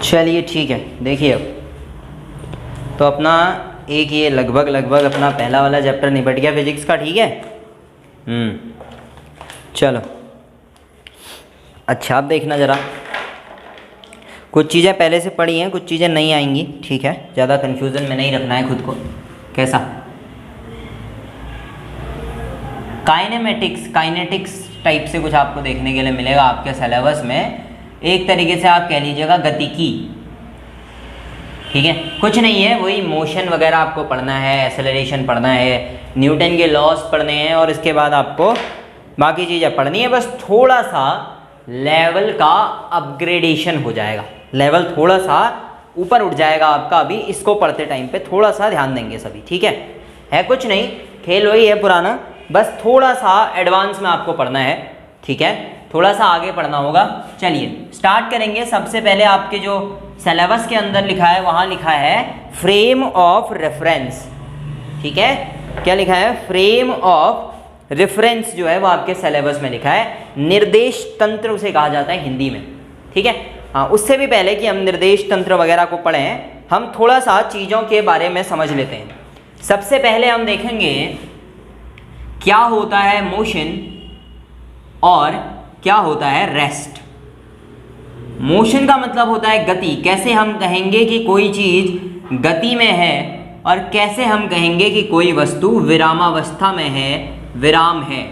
चलिए ठीक है, देखिए अब तो अपना एक ये लगभग अपना पहला वाला चैप्टर निपट गया फिजिक्स का। ठीक है, चलो अच्छा, अब देखना ज़रा, कुछ चीज़ें पहले से पढ़ी हैं, कुछ चीज़ें नहीं आएंगी। ठीक है, ज़्यादा कन्फ्यूज़न में नहीं रखना है खुद को। कैसा काइनेटिक्स टाइप से कुछ आपको देखने के लिए मिलेगा आपके सिलेबस में। एक तरीके से आप कह लीजिएगा गतिकी। ठीक है, कुछ नहीं है, वही मोशन वगैरह आपको पढ़ना है, एक्सेलरेशन पढ़ना है, न्यूटन के लॉज पढ़ने हैं और इसके बाद आपको बाकी चीज़ें पढ़नी है। बस थोड़ा सा लेवल का अपग्रेडेशन हो जाएगा, लेवल थोड़ा सा ऊपर उठ जाएगा आपका। अभी इसको पढ़ते टाइम पे थोड़ा सा ध्यान देंगे सभी। ठीक है कुछ नहीं, खेल वही है पुराना, बस थोड़ा सा एडवांस में आपको पढ़ना है। ठीक है, थोड़ा सा आगे पढ़ना होगा। चलिए स्टार्ट करेंगे। सबसे पहले आपके जो सिलेबस के अंदर लिखा है वहाँ लिखा है फ्रेम ऑफ रेफरेंस। ठीक है, क्या लिखा है? फ्रेम ऑफ रेफरेंस जो है वो आपके सिलेबस में लिखा है। निर्देश तंत्र उसे कहा जाता है हिंदी में। ठीक है, हाँ, उससे भी पहले कि हम निर्देश तंत्र वगैरह को पढ़ें, हम थोड़ा सा चीज़ों के बारे में समझ लेते हैं। सबसे पहले हम देखेंगे क्या होता है मोशन और क्या होता है रेस्ट। मोशन का मतलब होता है गति। कैसे हम कहेंगे कि कोई चीज़ गति में है और कैसे हम कहेंगे कि कोई वस्तु विरामावस्था में है, विराम है।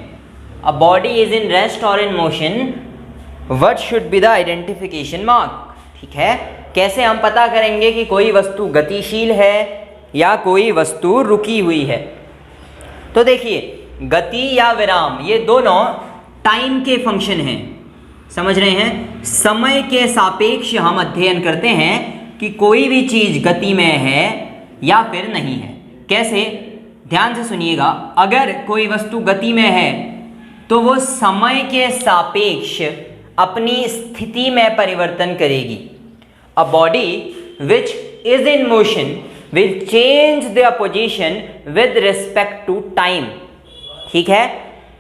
A body is in rest और in motion, what should be the identification mark. ठीक है, कैसे हम पता करेंगे कि कोई वस्तु गतिशील है या कोई वस्तु रुकी हुई है। तो देखिए, गति या विराम ये दोनों टाइम के फंक्शन हैं, समझ रहे हैं? समय के सापेक्ष हम अध्ययन करते हैं कि कोई भी चीज़ गति में है या फिर नहीं है। कैसे? ध्यान से सुनिएगा। अगर कोई वस्तु गति में है तो वो समय के सापेक्ष अपनी स्थिति में परिवर्तन करेगी। A body which is in motion will change their position with respect to time. ठीक है,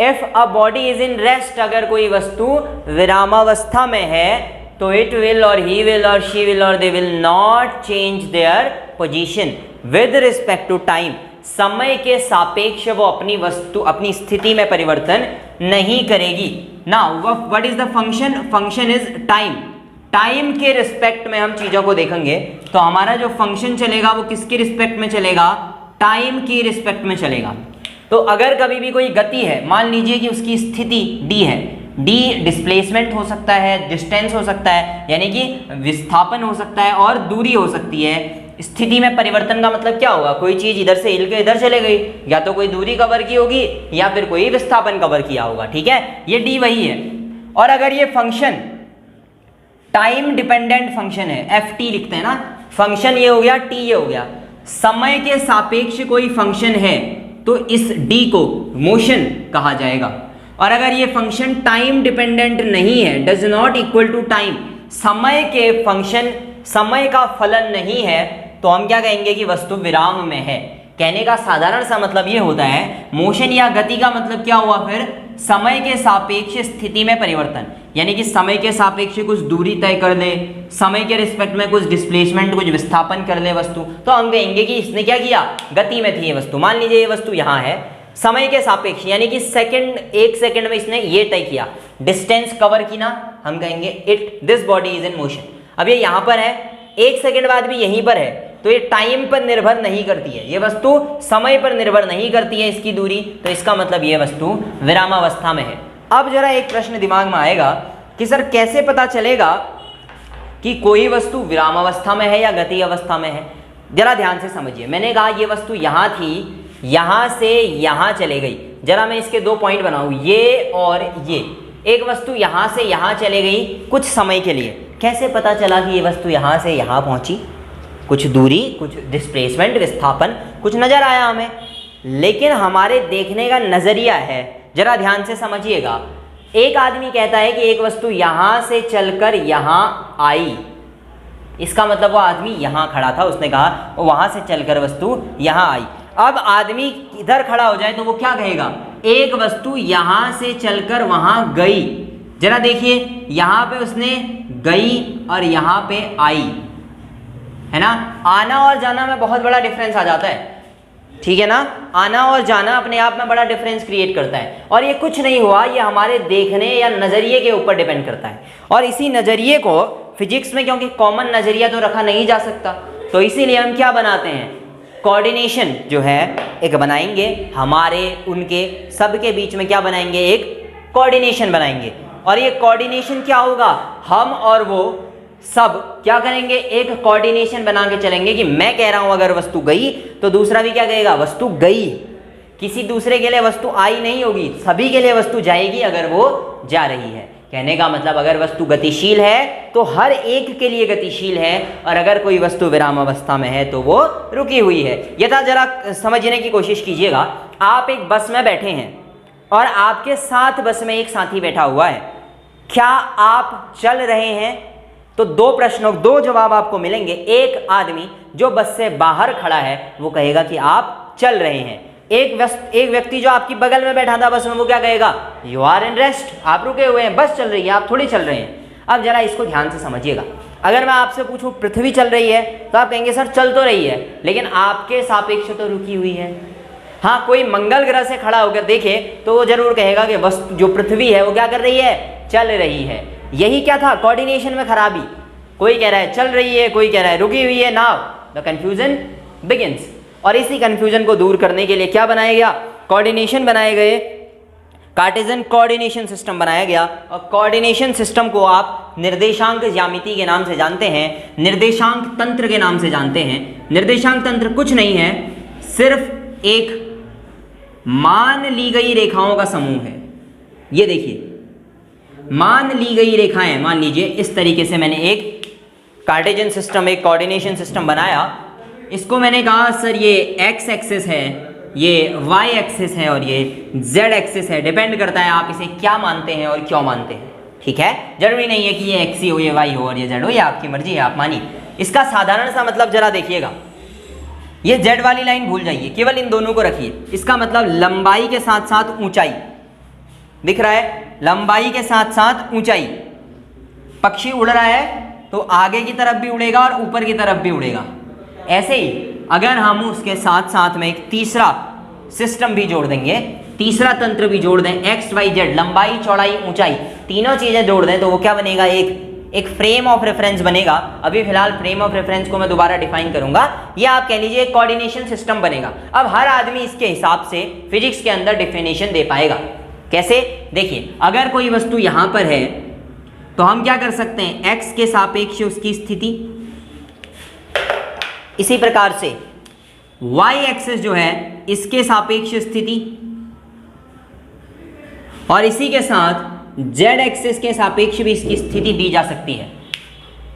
if a body is in rest, अगर कोई वस्तु विरामावस्था में है तो इट विल और ही विल और शी विल और they will not change their position with respect to time. समय के सापेक्ष वो अपनी वस्तु अपनी स्थिति में परिवर्तन नहीं करेगी। Now what is the function? Function is time. Time के रिस्पेक्ट में हम चीजों को देखेंगे तो हमारा जो फंक्शन चलेगा वो किसके रिस्पेक्ट में चलेगा? टाइम की रिस्पेक्ट में चलेगा। तो अगर कभी भी कोई गति है, मान लीजिए कि उसकी स्थिति डी है, डी डिस्प्लेसमेंट हो सकता है, डिस्टेंस हो सकता है, यानी कि विस्थापन हो सकता है और दूरी हो सकती है। स्थिति में परिवर्तन का मतलब क्या होगा? कोई चीज इधर से हिल के इधर चले गई, या तो कोई दूरी कवर की होगी या फिर कोई विस्थापन कवर किया होगा। ठीक है, ये डी वही है। और अगर ये फंक्शन टाइम डिपेंडेंट फंक्शन है, एफ टी लिखते हैं ना, फंक्शन ये हो गया, टी ये हो गया, समय के सापेक्ष कोई फंक्शन है तो इस डी को मोशन कहा जाएगा। और अगर ये फंक्शन टाइम डिपेंडेंट नहीं है, does not equal to time, समय के फंक्शन, समय का फलन नहीं है, तो हम क्या कहेंगे कि वस्तु विराम में है। कहने का साधारण सा मतलब ये होता है, मोशन या गति का मतलब क्या हुआ फिर? समय के सापेक्ष स्थिति में परिवर्तन, यानी कि समय के सापेक्ष कुछ दूरी तय कर ले, समय के रिस्पेक्ट में कुछ डिस्प्लेसमेंट, कुछ विस्थापन कर ले वस्तु, तो हम कहेंगे कि इसने क्या किया? गति में थी ये वस्तु। मान लीजिए ये वस्तु यहाँ है, समय के सापेक्ष यानी कि एक सेकंड में इसने ये तय किया, डिस्टेंस कवर की ना, हम कहेंगे it this body is in motion. अब ये यहाँ पर है, एक सेकंड बाद भी यहीं पर है, तो ये टाइम पर निर्भर नहीं करती है, ये वस्तु समय पर निर्भर नहीं करती है इसकी दूरी, तो इसका मतलब ये वस्तु विरामावस्था में है। अब जरा एक प्रश्न दिमाग में आएगा कि सर कैसे पता चलेगा कि कोई वस्तु विरामावस्था में है या गति अवस्था में है? जरा ध्यान से समझिए। मैंने कहा ये वस्तु यहाँ थी, यहाँ से यहाँ चले गई। जरा मैं इसके दो पॉइंट बनाऊँ, ये और ये। एक वस्तु यहाँ से यहाँ चले गई कुछ समय के लिए, कैसे पता चला कि ये वस्तु यहाँ से यहाँ पहुँची? कुछ दूरी, कुछ डिस्प्लेसमेंट, विस्थापन कुछ नज़र आया हमें, लेकिन हमारे देखने का नज़रिया है। जरा ध्यान से समझिएगा। एक आदमी कहता है कि एक वस्तु यहाँ से चलकर यहाँ आई, इसका मतलब वो आदमी यहाँ खड़ा था, उसने कहा वो वहाँ से चलकर वस्तु यहाँ आई। अब आदमी इधर खड़ा हो जाए तो वो क्या कहेगा? एक वस्तु यहाँ से चलकर वहाँ गई, जरा देखिए, यहाँ पे उसने गई और यहाँ पे आई, है ना। आना और जाना में बहुत बड़ा डिफरेंस आ जाता है, ठीक है ना। आना और जाना अपने आप में बड़ा डिफरेंस क्रिएट करता है। और ये कुछ नहीं हुआ, ये हमारे देखने या नज़रिए के ऊपर डिपेंड करता है। और इसी नज़रिए को फिजिक्स में, क्योंकि कॉमन नज़रिया तो रखा नहीं जा सकता, तो इसीलिए हम क्या बनाते हैं, कोऑर्डिनेशन जो है एक बनाएंगे, हमारे उनके सब के बीच में क्या बनाएंगे, एक कोऑर्डिनेशन बनाएंगे। और ये कोऑर्डिनेशन क्या होगा, हम और वो सब क्या करेंगे, एक कोऑर्डिनेशन बना के चलेंगे कि मैं कह रहा हूं अगर वस्तु गई तो दूसरा भी क्या कहेगा, वस्तु गई। किसी दूसरे के लिए वस्तु आई नहीं होगी, सभी के लिए वस्तु जाएगी अगर वो जा रही है। कहने का मतलब अगर वस्तु गतिशील है तो हर एक के लिए गतिशील है, और अगर कोई वस्तु विराम अवस्था में है तो वो रुकी हुई है। ये था, जरा समझने की कोशिश कीजिएगा। आप एक बस में बैठे हैं और आपके साथ बस में एक साथी बैठा हुआ है, क्या आप चल रहे हैं? तो दो जवाब आपको मिलेंगे। एक आदमी जो बस से बाहर खड़ा है वो कहेगा कि आप चल रहे हैं। एक व्यक्ति जो आपकी बगल में बैठा था बस में, वो क्या कहेगा, यू आर इन रेस्ट, आप रुके हुए हैं, बस चल रही है, आप थोड़ी चल रहे हैं। अब जरा इसको ध्यान से समझिएगा। अगर मैं आपसे पूछूं पृथ्वी चल रही है तो आप कहेंगे सर चल तो रही है, लेकिन आपके सापेक्ष तो रुकी हुई है। हाँ, कोई मंगल ग्रह से खड़ा होकर देखे तो वो जरूर कहेगा कि वस्तु जो पृथ्वी है वो क्या कर रही है, चल रही है। यही क्या था, कोऑर्डिनेशन में खराबी। कोई कह रहा है चल रही है, कोई कह रहा है रुकी हुई है। Now the confusion begins. और इसी कंफ्यूजन को दूर करने के लिए क्या बनाया गया, कोऑर्डिनेशन बनाए गए, कार्टेशियन कोऑर्डिनेशन सिस्टम बनाया गया। और कोऑर्डिनेशन सिस्टम को आप निर्देशांक ज्यामिति के नाम से जानते हैं, निर्देशांक तंत्र के नाम से जानते हैं। निर्देशांक तंत्र कुछ नहीं है, सिर्फ एक मान ली गई रेखाओं का समूह है। ये देखिए, मान ली गई रेखाएं, मान लीजिए इस तरीके से मैंने एक कार्टेशियन सिस्टम, एक कोऑर्डिनेशन सिस्टम बनाया। इसको मैंने कहा सर ये एक्स एक्सिस है, ये वाई एक्सिस है और ये जेड एक्सिस है। डिपेंड करता है आप इसे क्या मानते हैं और क्यों मानते हैं, ठीक है। जरूरी नहीं है कि ये एक्स ही हो, ये वाई हो और ये जेड हो, ये आपकी मर्जी है, आप मानिए। इसका साधारण सा मतलब जरा देखिएगा, ये जेड वाली लाइन भूल जाइए, केवल इन दोनों को रखिए। इसका मतलब लंबाई के साथ साथ ऊंचाई, दिख रहा है, लंबाई के साथ साथ ऊंचाई। पक्षी उड़ रहा है तो आगे की तरफ भी उड़ेगा और ऊपर की तरफ भी उड़ेगा। ऐसे ही अगर हम उसके साथ साथ में एक तीसरा सिस्टम भी जोड़ देंगे, तीसरा तंत्र भी जोड़ दें, एक्स वाई जेड, लंबाई चौड़ाई ऊंचाई, तीनों चीजें जोड़ दें, तो वो क्या बनेगा, एक फ्रेम ऑफ रेफरेंस बनेगा। अभी फिलहाल फ्रेम ऑफ रेफरेंस को मैं दोबारा डिफाइन करूंगा। ये आप कह लीजिए एक कोऑर्डिनेशन सिस्टम बनेगा। अब हर आदमी इसके हिसाब से फिजिक्स के अंदर डिफिनेशन दे पाएगा। कैसे, देखिए, अगर कोई वस्तु यहां पर है तो हम क्या कर सकते हैं, एक्स के सापेक्ष उसकी स्थिति, इसी प्रकार से वाई एक्सिस जो है इसके सापेक्ष स्थिति, और इसी के साथ जेड एक्सिस के सापेक्ष भी इसकी स्थिति दी जा सकती है।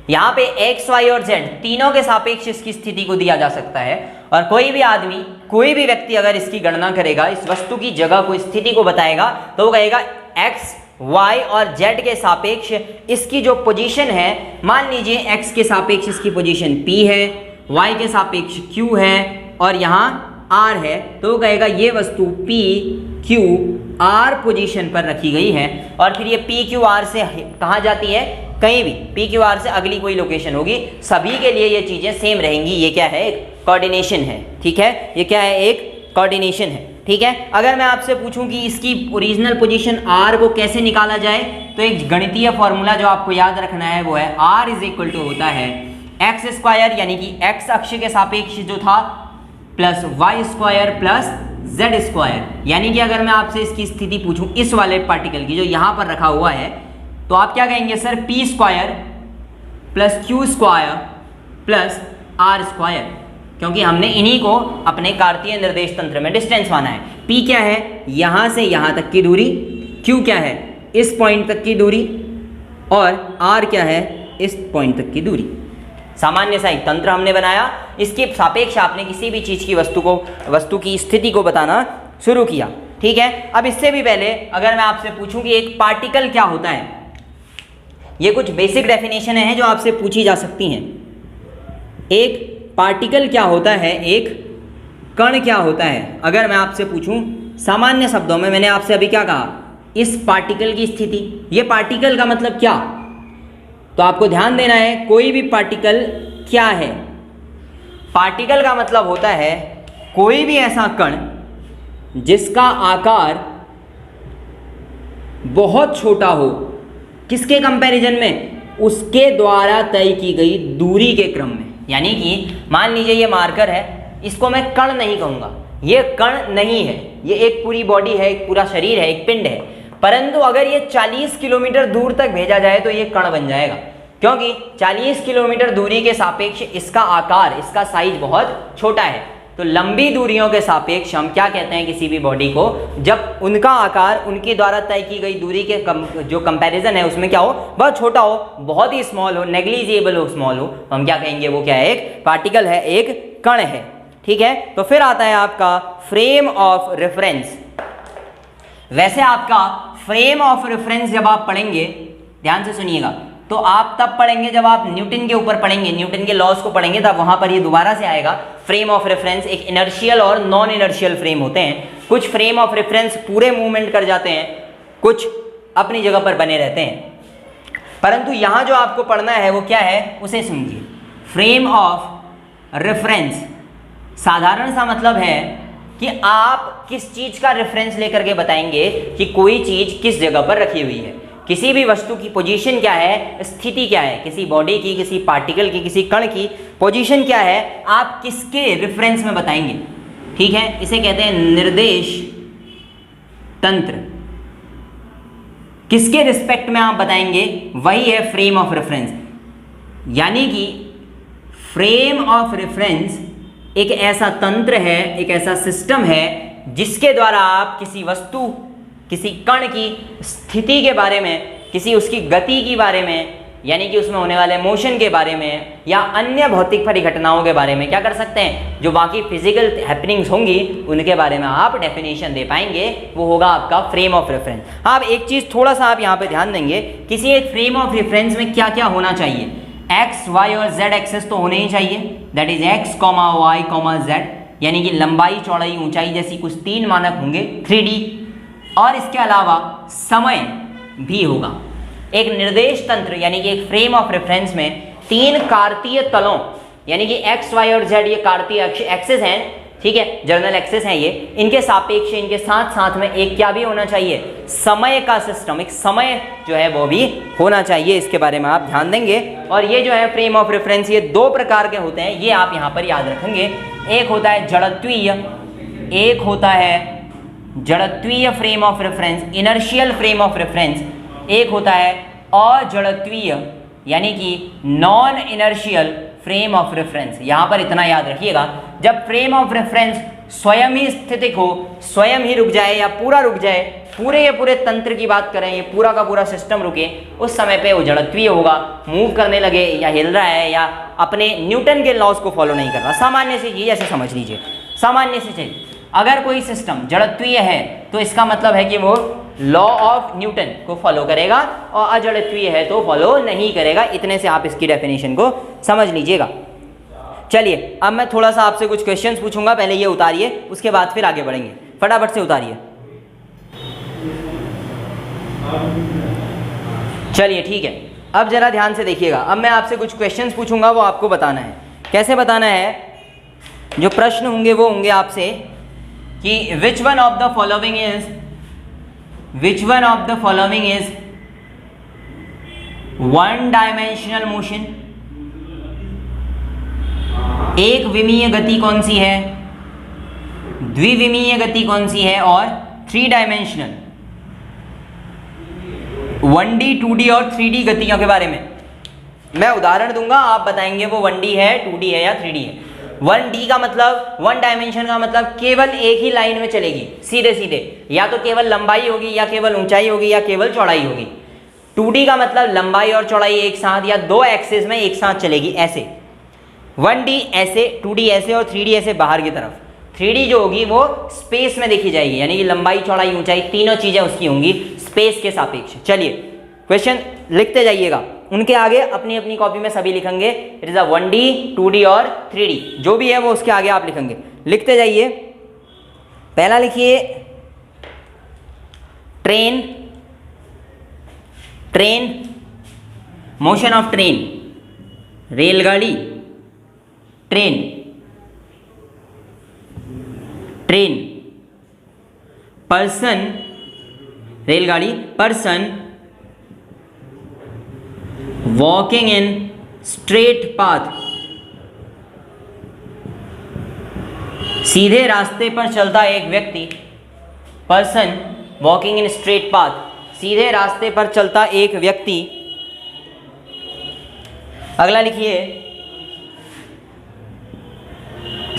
यहां पे एक्स वाई और जेड तीनों के सापेक्ष इसकी स्थिति को दिया जा सकता है। और कोई भी आदमी, कोई भी व्यक्ति अगर इसकी गणना करेगा, इस वस्तु की जगह को, स्थिति को बताएगा, तो वो कहेगा एक्स वाई और जेड के सापेक्ष इसकी जो पोजीशन है, मान लीजिए एक्स के सापेक्ष इसकी पोजीशन P है, वाई के सापेक्ष Q है और यहाँ R है, तो वो कहेगा ये वस्तु P Q R पोजीशन पर रखी गई है। और फिर ये P Q R से कहाँ जाती है, कहीं भी P Q R से अगली कोई लोकेशन होगी, सभी के लिए ये चीज़ें सेम रहेंगी। ये क्या है, एक कोऑर्डिनेशन है, ठीक है। ये क्या है, एक कोऑर्डिनेशन है, ठीक है। अगर मैं आपसे पूछूं कि इसकी ओरिजिनल पोजीशन R को कैसे निकाला जाए, तो एक गणितीय फॉर्मूला जो आपको याद रखना है वो है R इज इक्वल टू होता है एक्स स्क्वायर, यानी कि एक्स अक्ष के सापेक्ष जो था, plus Y square plus Z square. यानी कि अगर मैं आपसे इसकी स्थिति पूछूं इस वाले पार्टिकल की जो यहाँ पर रखा हुआ है, तो आप क्या कहेंगे, sir P square plus Q square plus R square, क्योंकि हमने इन्हीं को अपने कार्तीय निर्देश तंत्र में डिस्टेंस माना है। P क्या है, यहाँ से यहाँ तक की दूरी, Q क्या है, इस पॉइंट तक की दूरी, और R क्या है, इस पॉइंट तक की दूरी। सामान्य सा एक तंत्र हमने बनाया, इसके सापेक्ष आपने किसी भी चीज़ की वस्तु की स्थिति को बताना शुरू किया, ठीक है। अब इससे भी पहले अगर मैं आपसे पूछूं कि एक पार्टिकल क्या होता है, ये कुछ बेसिक डेफिनेशन है जो आपसे पूछी जा सकती हैं। एक पार्टिकल क्या होता है, एक कण क्या होता है। अगर मैं आपसे पूछूं सामान्य शब्दों में, मैंने आपसे अभी क्या कहा, इस पार्टिकल की स्थिति। ये पार्टिकल का मतलब क्या, तो आपको ध्यान देना है कोई भी पार्टिकल क्या है। पार्टिकल का मतलब होता है कोई भी ऐसा कण जिसका आकार बहुत छोटा हो, किसके कंपैरिजन में, उसके द्वारा तय की गई दूरी के क्रम में। यानी कि मान लीजिए ये मार्कर है, इसको मैं कण नहीं कहूँगा, ये कण नहीं है, ये एक पूरी बॉडी है, एक पूरा शरीर है, एक पिंड है, परंतु अगर ये 40 किलोमीटर दूर तक भेजा जाए तो ये कण बन जाएगा, क्योंकि 40 किलोमीटर दूरी के सापेक्ष इसका आकार, इसका साइज बहुत छोटा है। तो लंबी दूरियों के सापेक्ष हम क्या कहते हैं किसी भी बॉडी को, जब उनका आकार उनके द्वारा तय की गई दूरी के जो कंपैरिजन है उसमें क्या हो, बहुत छोटा हो, बहुत ही स्मॉल हो, नेग्लिजिबल हो, स्मॉल हो, तो हम क्या कहेंगे, वो क्या है, एक पार्टिकल है, एक कण है। ठीक है, तो फिर आता है आपका फ्रेम ऑफ रेफरेंस। वैसे आपका फ्रेम ऑफ रेफरेंस जब आप पढ़ेंगे, ध्यान से सुनिएगा, तो आप तब पढ़ेंगे जब आप न्यूटन के ऊपर पढ़ेंगे, न्यूटन के लॉज को पढ़ेंगे, तब वहां पर ये दोबारा से आएगा। फ्रेम ऑफ रेफरेंस एक इनर्शियल और नॉन इनर्शियल फ्रेम होते हैं। कुछ फ्रेम ऑफ रेफरेंस पूरे मूवमेंट कर जाते हैं, कुछ अपनी जगह पर बने रहते हैं, परंतु यहां जो आपको पढ़ना है वो क्या है, उसे समझिए। फ्रेम ऑफ रेफरेंस साधारण सा मतलब है कि आप किस चीज का रेफरेंस लेकर के बताएंगे कि कोई चीज किस जगह पर रखी हुई है, किसी भी वस्तु की पोजीशन क्या है, स्थिति क्या है, किसी बॉडी की, किसी पार्टिकल की, किसी कण की पोजीशन क्या है, आप किसके रेफरेंस में बताएंगे। ठीक है, इसे कहते हैं निर्देश तंत्र। किसके रिस्पेक्ट में आप बताएंगे, वही है फ्रेम ऑफ रेफरेंस। यानी कि फ्रेम ऑफ रेफरेंस एक ऐसा तंत्र है, एक ऐसा सिस्टम है जिसके द्वारा आप किसी वस्तु, किसी कण की स्थिति के बारे में, किसी उसकी गति के बारे में, यानी कि उसमें होने वाले मोशन के बारे में, या अन्य भौतिक परिघटनाओं के बारे में क्या कर सकते हैं, जो बाकी फिजिकल हैपनिंग्स होंगी उनके बारे में आप डेफिनेशन दे पाएंगे, वो होगा आपका फ्रेम ऑफ रेफरेंस। आप एक चीज़ थोड़ा सा आप यहाँ पे ध्यान देंगे, किसी एक फ्रेम ऑफ रेफरेंस में क्या क्या होना चाहिए, एक्स, वाई और जेड एक्सेस तो होने ही चाहिए, that is X comma Y comma Z, यानी कि लंबाई, चौड़ाई, ऊंचाई जैसी कुछ 3 मानक होंगे 3D, और इसके अलावा समय भी होगा। एक निर्देश तंत्र यानी कि एक फ्रेम ऑफ रेफरेंस में 3 कार्तीय तलों, यानी कि एक्स, वाई और जेड, ये कार्तीय एक्सेस हैं, ठीक है, जर्नल एक्सेस हैं ये, इनके सापेक्ष, इनके साथ साथ में एक क्या भी होना चाहिए, समय का सिस्टम, एक समय जो है वो भी होना चाहिए। इसके बारे में आप ध्यान देंगे। और ये जो है फ्रेम ऑफ रेफरेंस, ये 2 प्रकार के होते हैं, ये आप यहाँ पर याद रखेंगे। एक होता है जड़त्वीय, एक होता है जड़त्वीय frame of reference, inertial frame of reference, एक होता है अजड़त्वीय यानी कि non inertial frame of reference. यहां पर इतना याद रखिएगा, जब फ्रेम ऑफ रेफरेंस स्वयं ही स्थितिक हो, स्वयं ही रुक जाए या पूरा रुक जाए, पूरे या पूरे तंत्र की बात करें, ये पूरा का पूरा सिस्टम रुके, उस समय पे वो जड़त्वीय होगा, मूव करने लगे या हिल रहा है या अपने न्यूटन के लॉज को फॉलो नहीं कर रहा। सामान्य सी चीज ऐसे समझ लीजिए, सामान्य सी चीज, अगर कोई सिस्टम जड़त्वीय है तो इसका मतलब है कि वो लॉ ऑफ न्यूटन को फॉलो करेगा, और अजड़त्वीय है तो फॉलो नहीं करेगा। इतने से आप इसकी डेफिनेशन को समझ लीजिएगा। चलिए, अब मैं थोड़ा सा आपसे कुछ क्वेश्चंस पूछूंगा, पहले ये उतारिए, उसके बाद फिर आगे बढ़ेंगे। फटाफट से उतारिए। चलिए ठीक है, अब जरा ध्यान से देखिएगा। अब मैं आपसे कुछ क्वेश्चंस पूछूंगा, वो आपको बताना है। कैसे बताना है, जो प्रश्न होंगे वो होंगे आपसे कि which one of the following is one dimensional motion, एक विमीय गति कौन सी है, द्विविमीय गति कौन सी है, और 3 डायमेंशनल 1D 2D और 3D गतियों के बारे में मैं उदाहरण दूंगा, आप बताएंगे वो 1D है, 2D है या 3D है। 1D का मतलब, 1 डायमेंशन का मतलब केवल एक ही लाइन में चलेगी, सीधे सीधे, या तो केवल लंबाई होगी, या केवल ऊंचाई होगी, या केवल चौड़ाई होगी। 2D का मतलब लंबाई और चौड़ाई एक साथ या 2 एक्सिस में एक साथ चलेगी, ऐसे। 1D ऐसे, 2D ऐसे और 3D ऐसे बाहर की तरफ। 3D जो होगी वो स्पेस में देखी जाएगी, यानी कि लंबाई, चौड़ाई, ऊंचाई तीनों चीजें उसकी होंगी स्पेस के सापेक्ष। चलिए क्वेश्चन लिखते जाइएगा, उनके आगे अपनी अपनी कॉपी में सभी लिखेंगे, it is a 1D 2D और 3D, जो भी है वो उसके आगे आप लिखेंगे। लिखते जाइए। पहला लिखिए train train, motion of train, रेलगाड़ी, ट्रेन, ट्रेन, पर्सन, रेलगाड़ी, person walking in straight path, सीधे रास्ते पर चलता एक व्यक्ति, person walking in straight path, सीधे रास्ते पर चलता एक व्यक्ति। अगला लिखिए,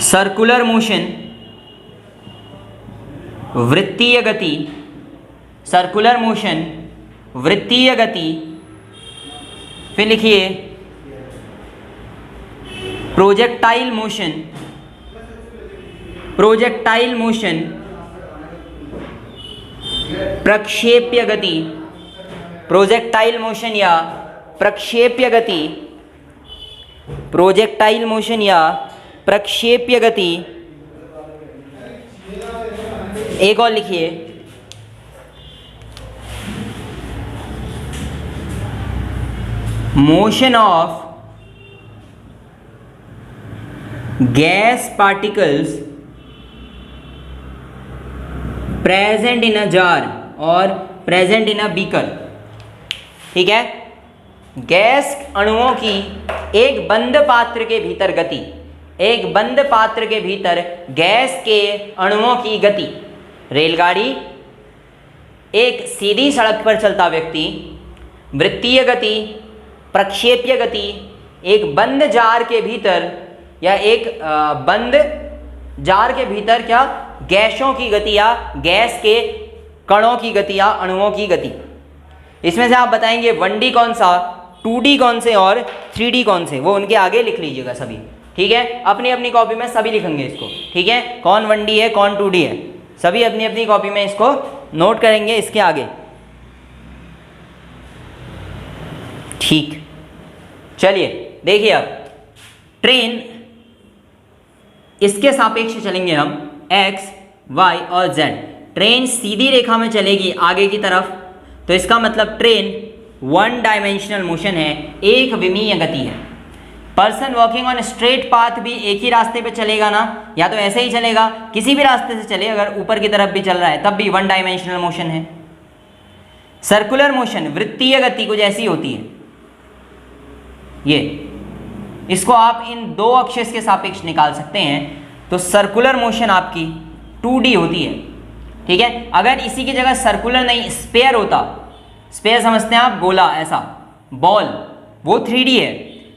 सर्कुलर मोशन, वृत्तीय गति, सर्कुलर मोशन, वृत्तीय गति। फिर लिखिए प्रोजेक्टाइल मोशन, प्रोजेक्टाइल मोशन, प्रक्षेप्य गति, प्रोजेक्टाइल मोशन या प्रक्षेप्य गति, प्रोजेक्टाइल मोशन या प्रक्षेप्य गति। एक और लिखिए, motion of gas particles present in a jar और प्रेजेंट इन अ बीकर। ठीक है, गैस अणुओं की एक बंद पात्र के भीतर गति, एक बंद पात्र के भीतर गैस के अणुओं की गति। रेलगाड़ी, एक सीधी सड़क पर चलता व्यक्ति, वृत्तीय गति, प्रक्षेप्य गति, एक बंद जार के भीतर या एक बंद जार के भीतर क्या गैसों की गति या गैस के कणों की गति या अणुओं की गति। इसमें से आप बताएंगे 1D कौन सा, 2D कौन से और 3D कौन से, वो उनके आगे लिख लीजिएगा सभी। ठीक है, अपनी अपनी कॉपी में सभी लिखेंगे इसको। ठीक है, कौन 1D है कौन 2D है, सभी अपनी अपनी कॉपी में इसको नोट करेंगे इसके आगे। ठीक, चलिए देखिए, अब ट्रेन, इसके सापेक्ष चलेंगे हम x, y और z। ट्रेन सीधी रेखा में चलेगी आगे की तरफ, तो इसका मतलब ट्रेन 1 डायमेंशनल मोशन है, एक विमीय गति है। Person walking on straight path भी एक ही रास्ते पे चलेगा ना, या तो ऐसे ही चलेगा, किसी भी रास्ते से चले, अगर ऊपर की तरफ भी चल रहा है तब भी 1 डायमेंशनल मोशन है। सर्कुलर मोशन, वृत्तीय गति कुछ ऐसी होती है, ये इसको आप इन दो अक्षस के सापेक्ष निकाल सकते हैं, तो सर्कुलर मोशन आपकी 2D होती है। ठीक है, अगर इसी की जगह सर्कुलर नहीं स्पेयर होता, स्पेयर समझते हैं आप, गोला ऐसा बॉल, वो 3D है,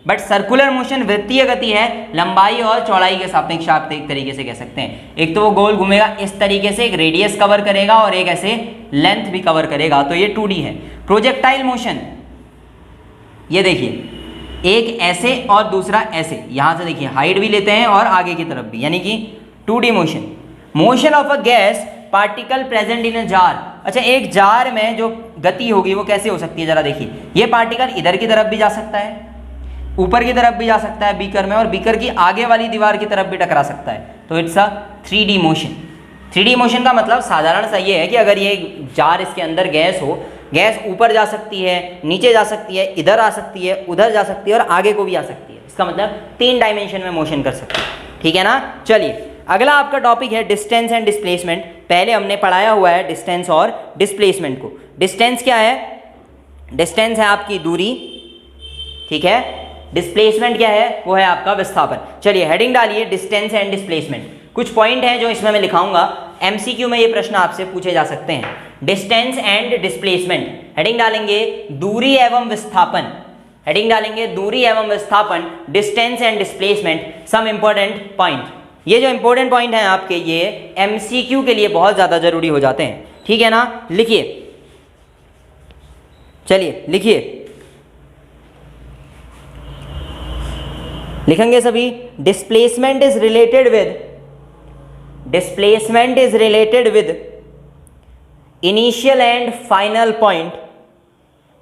बट सर्कुलर मोशन वृत्तीय गति है, लंबाई और चौड़ाई के सापेक्ष आप एक तरीके से कह सकते हैं। एक तो वो गोल घूमेगा इस तरीके से, एक रेडियस कवर करेगा और एक ऐसे लेंथ भी कवर करेगा, तो ये 2D है। प्रोजेक्टाइल मोशन, ये देखिए एक ऐसे और दूसरा ऐसे, यहां से देखिए हाइट भी लेते हैं और आगे की तरफ भी, यानी कि 2D motion. Motion of a gas particle present in a jar. अच्छा, एक जार में जो गति होगी वो कैसे हो सकती है, जरा देखिए, ये पार्टिकल इधर की तरफ भी जा सकता है, ऊपर की तरफ भी जा सकता है बीकर में, और बीकर की आगे वाली दीवार की तरफ भी टकरा सकता है, तो it's a 3D motion. 3D motion का मतलब साधारण सा ये है कि अगर ये जार, इसके अंदर गैस हो, गैस ऊपर जा सकती है, नीचे जा सकती है, इधर आ सकती है, उधर जा सकती है और आगे को भी आ सकती है। इसका मतलब 3 डायमेंशन में मोशन कर सकती है। ठीक है ना, चलिए अगला आपका टॉपिक है डिस्टेंस एंड डिस्प्लेसमेंट। पहले हमने पढ़ाया हुआ है डिस्टेंस और डिस्प्लेसमेंट को। डिस्टेंस क्या है, डिस्टेंस है आपकी दूरी, ठीक है। डिस्प्लेसमेंट क्या है, वो है आपका विस्थापन। चलिए हेडिंग डालिए डिस्टेंस एंड डिस्प्लेसमेंट। कुछ पॉइंट हैं जो इसमें मैं लिखाऊंगा, एमसीक्यू में ये प्रश्न आपसे पूछे जा सकते हैं। डिस्टेंस एंड डिस्प्लेसमेंट, हेडिंग डालेंगे दूरी एवं विस्थापन, हेडिंग डालेंगे दूरी एवं विस्थापन, distance and displacement, some important point. ये जो इंपॉर्टेंट पॉइंट हैं आपके, ये एमसीक्यू के लिए बहुत ज़्यादा जरूरी हो जाते हैं, ठीक है ना। लिखिए, चलिए लिखिए, लिखेंगे सभी। Displacement is related with, displacement is related with initial and final point,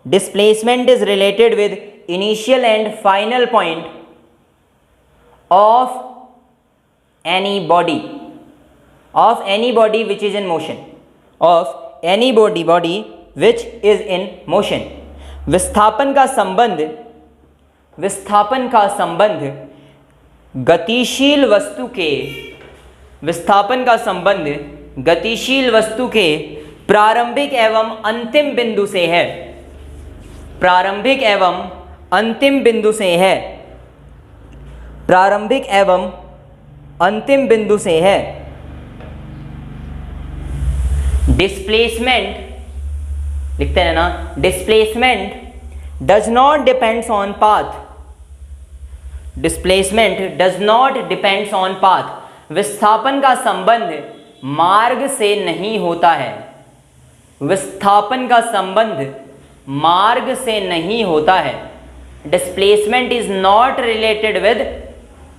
displacement is related with initial and final point of any body, of any body which is in motion, of any body which is in motion। विस्थापन का संबंध गतिशील वस्तु के विस्थापन का संबंध गतिशील वस्तु के प्रारंभिक एवं अंतिम बिंदु से है। प्रारंभिक एवं अंतिम बिंदु से है। प्रारंभिक एवं अंतिम बिंदु से है। डिस्प्लेसमेंट लिखते हैं ना, displacement does not depends on path. Displacement does not depends on path. विस्थापन का संबंध मार्ग से नहीं होता है। विस्थापन का संबंध मार्ग से नहीं होता है। Displacement is not related with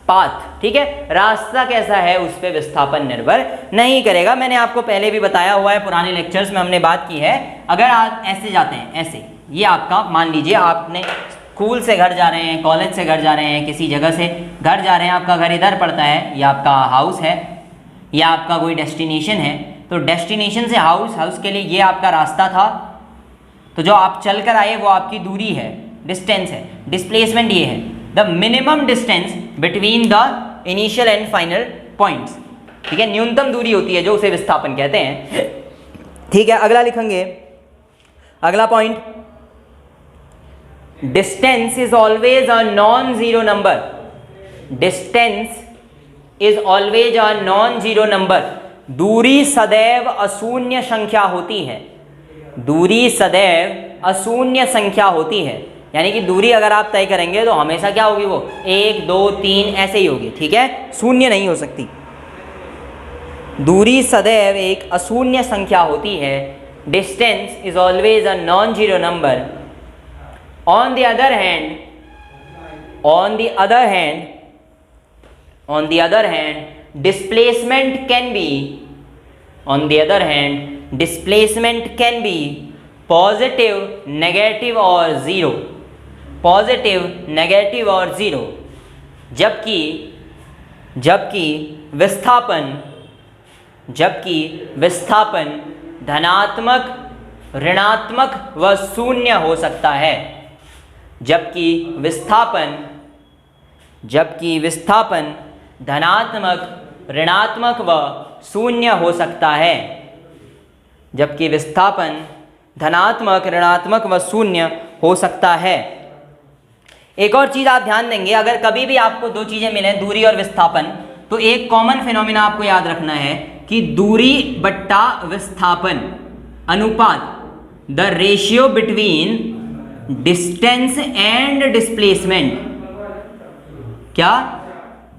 path. ठीक है, रास्ता कैसा है उस पर विस्थापन निर्भर नहीं करेगा। मैंने आपको पहले भी बताया हुआ है, पुराने लेक्चर्स में हमने बात की है। अगर आप ऐसे जाते हैं, ऐसे, ये आपका मान लीजिए आपने स्कूल से घर जा रहे हैं, कॉलेज से घर जा रहे हैं, किसी जगह से घर जा रहे हैं, आपका घर इधर पड़ता है, या आपका हाउस है, या आपका कोई डेस्टिनेशन है। तो डेस्टिनेशन से हाउस के लिए ये आपका रास्ता था। तो जो आप चल कर आए वो आपकी दूरी है, डिस्टेंस है। डिस्प्लेसमेंट ये है the minimum distance between the initial and final points. ठीक है, न्यूनतम दूरी होती है जो उसे विस्थापन कहते हैं। ठीक है, अगला लिखेंगे, अगला point, distance is always a non zero number. Distance is always a non zero number. दूरी सदैव अशून्य संख्या होती है। दूरी सदैव अशून्य संख्या होती है, यानी कि दूरी अगर आप तय करेंगे तो हमेशा क्या होगी, वो 1 2 3 ऐसे ही होगी। ठीक है, शून्य नहीं हो सकती। दूरी सदैव एक अशून्य संख्या होती है। Distance is always a non zero number. On the other hand, on the other hand, on the other hand displacement can be, on the other hand displacement can be positive, negative और zero, positive, negative और zero। जबकि विस्थापन धनात्मक, ऋणात्मक व शून्य हो सकता है। जबकि विस्थापन धनात्मक, ऋणात्मक व शून्य हो सकता है। जबकि विस्थापन धनात्मक, ऋणात्मक व शून्य हो सकता है। एक और चीज़ आप ध्यान देंगे, अगर कभी भी आपको दो चीज़ें मिलें, दूरी और विस्थापन, तो एक कॉमन फिनोमिना आपको याद रखना है कि दूरी बट्टा विस्थापन अनुपात, the ratio between distance and displacement. क्या?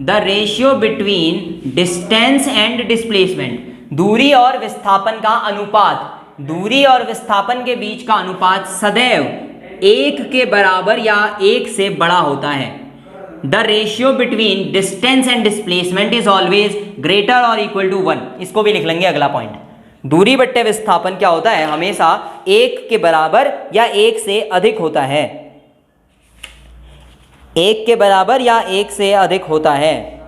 The ratio between distance and displacement. दूरी और विस्थापन का अनुपात, दूरी और विस्थापन के बीच का अनुपात सदैव 1 के बराबर या 1 से बड़ा होता है। The ratio between distance and displacement is always greater और इक्वल टू 1। इसको भी लिख लेंगे अगला पॉइंट। दूरी बट्टे विस्थापन क्या होता है? हमेशा 1 के बराबर या 1 से अधिक होता है। 1 के बराबर या 1 से अधिक होता है।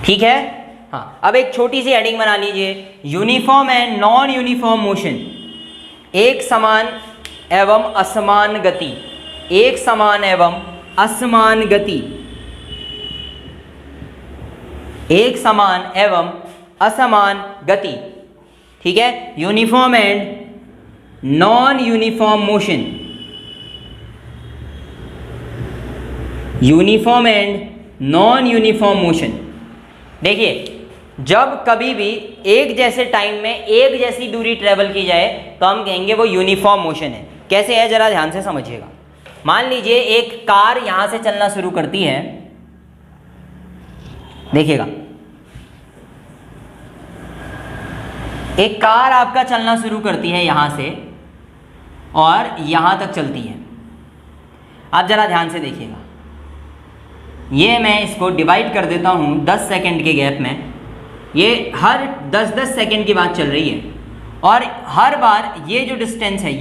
ठीक है, हाँ। अब एक छोटी सी हेडिंग बना लीजिए, uniform and non uniform motion. एक समान एवं असमान गति, एक समान एवं असमान गति, एक समान एवं असमान गति। ठीक है, uniform and non uniform motion, uniform and non uniform motion. देखिए, जब कभी भी एक जैसे टाइम में एक जैसी दूरी ट्रेवल की जाए तो हम कहेंगे वो यूनिफॉर्म मोशन है। कैसे है जरा ध्यान से समझिएगा। मान लीजिए एक कार यहां से चलना शुरू करती है, देखिएगा, एक कार आपका चलना शुरू करती है यहां से और यहां तक चलती है। आप जरा ध्यान से देखिएगा, ये मैं इसको डिवाइड कर देता हूं 10 सेकंड के गैप में। ये हर 10-10 सेकंड की बात चल रही है और हर बार ये जो डिस्टेंस है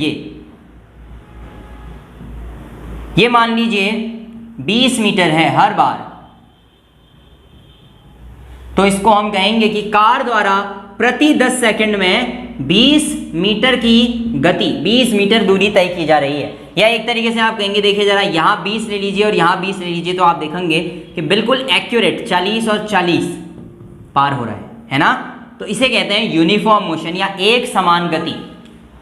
ये मान लीजिए 20 मीटर है हर बार। तो इसको हम कहेंगे कि कार द्वारा प्रति 10 सेकंड में 20 मीटर की गति, 20 मीटर दूरी तय की जा रही है। या एक तरीके से आप कहेंगे, देखिए जरा, यहाँ 20 ले लीजिए और यहाँ 20 ले लीजिए, तो आप देखेंगे कि बिल्कुल एक्यूरेट 40 और 40 पार हो रहा है ना। तो इसे कहते हैं यूनिफॉर्म मोशन या एक समान गति।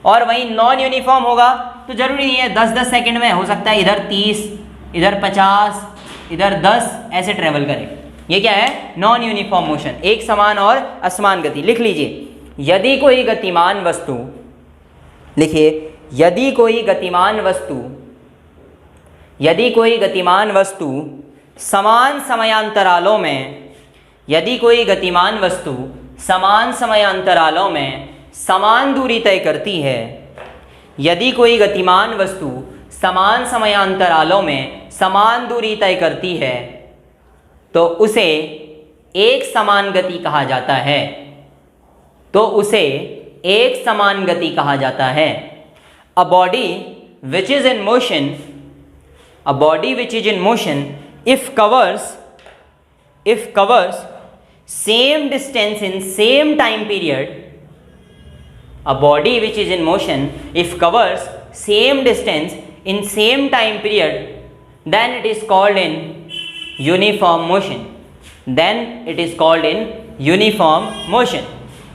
और वही नॉन यूनिफॉर्म होगा तो जरूरी नहीं है 10-10 सेकंड में, हो सकता है इधर 30, इधर 50, इधर 10 ऐसे ट्रेवल करे। ये क्या है? नॉन यूनिफॉर्म मोशन, एक समान और असमान गति। लिख लीजिए, यदि कोई गतिमान वस्तु, लिखिए, यदि कोई गतिमान वस्तु समान समयांतरालों में, यदि कोई गतिमान वस्तु समान समयांतरालों में समान दूरी तय करती है, यदि कोई गतिमान वस्तु समान समयांतरालों में समान दूरी तय करती है, तो उसे एक समान गति कहा जाता है। तो उसे एक समान गति कहा जाता है। A body which is in motion, a body which is in motion, if covers same distance in same time period, a body which is in motion, if covers same distance in same time period, then it is called in uniform motion. Then it is called in uniform motion.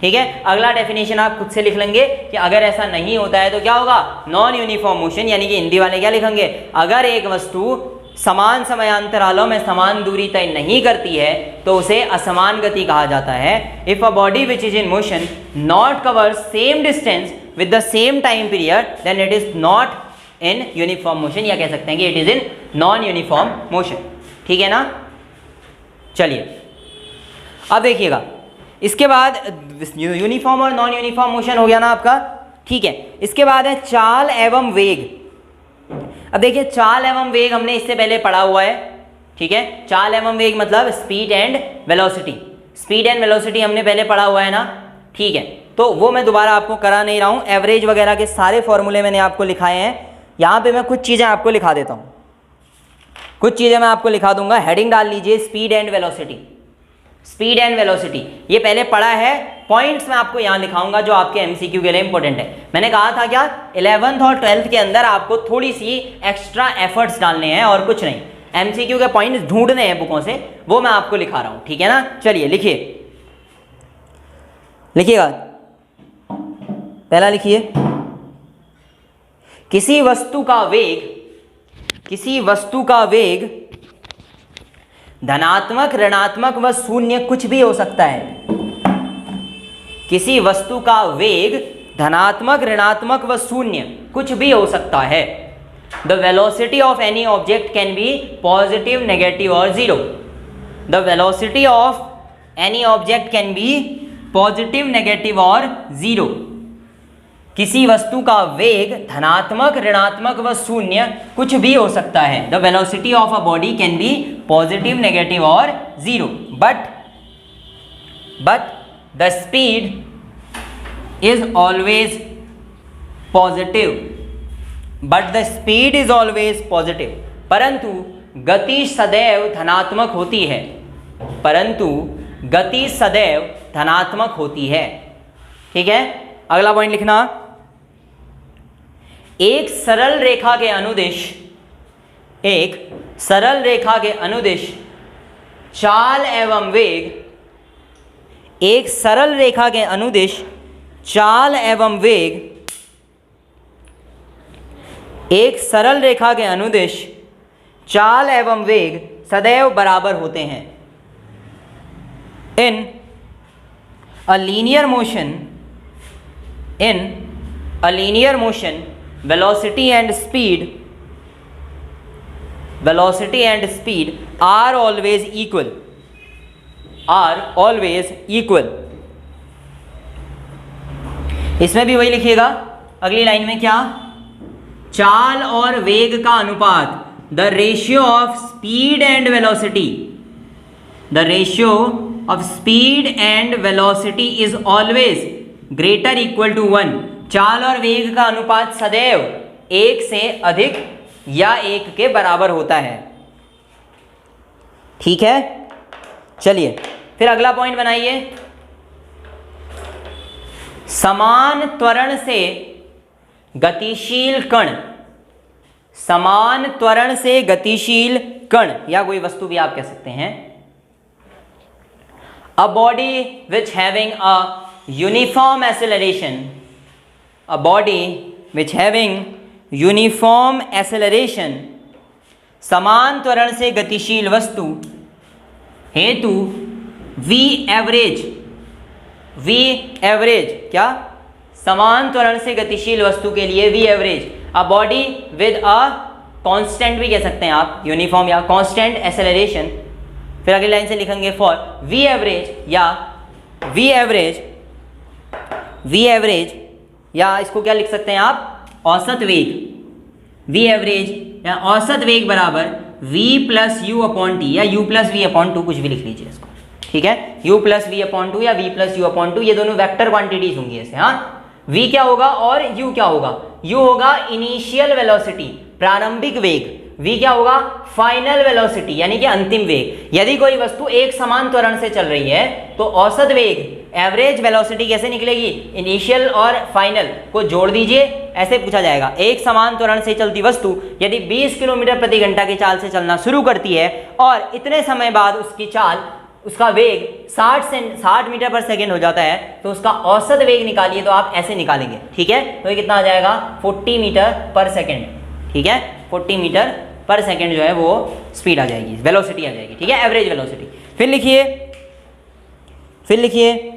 ठीक है, अगला definition आप खुद से लिख लेंगे कि अगर ऐसा नहीं होता है तो क्या होगा? Non uniform motion. यानी कि हिंदी वाले क्या लिखेंगे? अगर एक वस्तु समान समयांतरालों में समान दूरी तय नहीं करती है तो उसे असमान गति कहा जाता है। If a body which is in motion not covers same distance with the same time period, then it is not in uniform motion, या कह सकते हैं कि it is in non uniform motion. ठीक है ना। चलिए अब देखिएगा, इसके बाद यूनिफॉर्म और नॉन यूनिफॉर्म मोशन हो गया ना आपका। ठीक है, इसके बाद है चाल एवं वेग। अब देखिए, चाल एवं वेग हमने इससे पहले पढ़ा हुआ है। ठीक है, चाल एवं वेग मतलब speed and velocity. Speed and velocity हमने पहले पढ़ा हुआ है ना। ठीक है, तो वो मैं दोबारा आपको करा नहीं रहा हूँ। एवरेज वगैरह के सारे फॉर्मूले मैंने आपको लिखाए हैं। यहाँ पे मैं कुछ चीज़ें आपको लिखा देता हूँ, कुछ चीज़ें मैं आपको लिखा दूंगा। हेडिंग डाल लीजिए, speed and velocity. Speed and velocity ये पहले पढ़ा है, पॉइंट्स मैं आपको यहाँ लिखाऊंगा जो आपके एमसीक्यू के लिए इंपॉर्टेंट है। मैंने कहा था क्या, 11th और 12th के अंदर आपको थोड़ी सी एक्स्ट्रा एफर्ट्स डालने हैं और कुछ नहीं, एमसीक्यू के पॉइंट्स ढूंढने हैं बुकों से, वो मैं आपको लिखा रहा हूँ। ठीक है ना। चलिए लिखिए, लिखिएगा, पहला लिखिए, किसी वस्तु का वेग धनात्मक, ऋणात्मक व शून्य कुछ भी हो सकता है। किसी वस्तु का वेग धनात्मक, ऋणात्मक व शून्य कुछ भी हो सकता है। The velocity of any object can be positive, negative और zero. The velocity of any object can be positive, negative और जीरो। किसी वस्तु का वेग धनात्मक, ऋणात्मक व शून्य कुछ भी हो सकता है। The velocity of a body can be positive, negative और zero. But the speed is always positive. But the speed is always positive. परंतु गति सदैव धनात्मक होती है। परंतु गति सदैव धनात्मक होती है। ठीक है, अगला पॉइंट लिखना, एक सरल रेखा के अनुदिश, एक सरल रेखा के अनुदिश चाल एवं वेग, एक सरल रेखा के अनुदिश चाल एवं वेग, एक सरल रेखा के अनुदिश चाल एवं वेग सदैव बराबर होते हैं। In a linear motion, in a linear motion velocity and speed are always equal, इसमें भी वही लिखिएगा। अगली लाइन में क्या, चाल और वेग का अनुपात, the ratio of speed and velocity, the ratio of speed and velocity is always greater equal to 1। चाल और वेग का अनुपात सदैव एक से अधिक या एक के बराबर होता है। ठीक है, चलिए फिर अगला पॉइंट बनाइए, समान त्वरण से गतिशील कण, समान त्वरण से गतिशील कण या कोई वस्तु भी आप कह सकते हैं, a body which having a uniform acceleration, a body which having uniform acceleration, समान त्वरण से गतिशील वस्तु हेतु v एवरेज, v एवरेज क्या, समान त्वरण से गतिशील वस्तु के लिए v average, a body with a constant भी कह सकते हैं आप, यूनिफॉर्म या कांस्टेंट एक्सेलरेशन, फिर अगली लाइन से लिखेंगे फॉर v एवरेज या v एवरेज, v एवरेज या इसको क्या लिख सकते हैं आप, औसत वेग, v एवरेज या औसत वेग बराबर v plus u upon t या u plus v upon two, कुछ भी लिख लीजिए इसको, ठीक है, u plus v upon two या v plus u upon two, ये दोनों वेक्टर क्वांटिटीज होंगी ऐसे। हाँ, v क्या होगा और u क्या होगा, u होगा इनिशियल वेलोसिटी, प्रारंभिक वेग, v क्या होगा फाइनल वेलोसिटी यानी कि अंतिम वेग। यदि कोई वस्तु एक समान त्वरण से चल रही है तो औसत वेग, एवरेज वेलोसिटी कैसे निकलेगी, इनिशियल और फाइनल को जोड़ दीजिए, ऐसे पूछा जाएगा। एक समान त्वरण से चलती वस्तु यदि 20 किलोमीटर प्रति घंटा की चाल से चलना शुरू करती है और इतने समय बाद उसकी चाल, उसका वेग 60 मीटर पर सेकेंड हो जाता है, तो उसका औसत वेग निकालिए, तो आप ऐसे निकालेंगे, ठीक है, तो ये कितना आ जाएगा 40 मीटर पर सेकेंड, ठीक है, 40 मीटर पर सेकेंड जो है वो स्पीड आ जाएगी, वेलोसिटी आ जाएगी, ठीक है, एवरेज वेलोसिटी। फिर लिखिए, फिर लिखिए,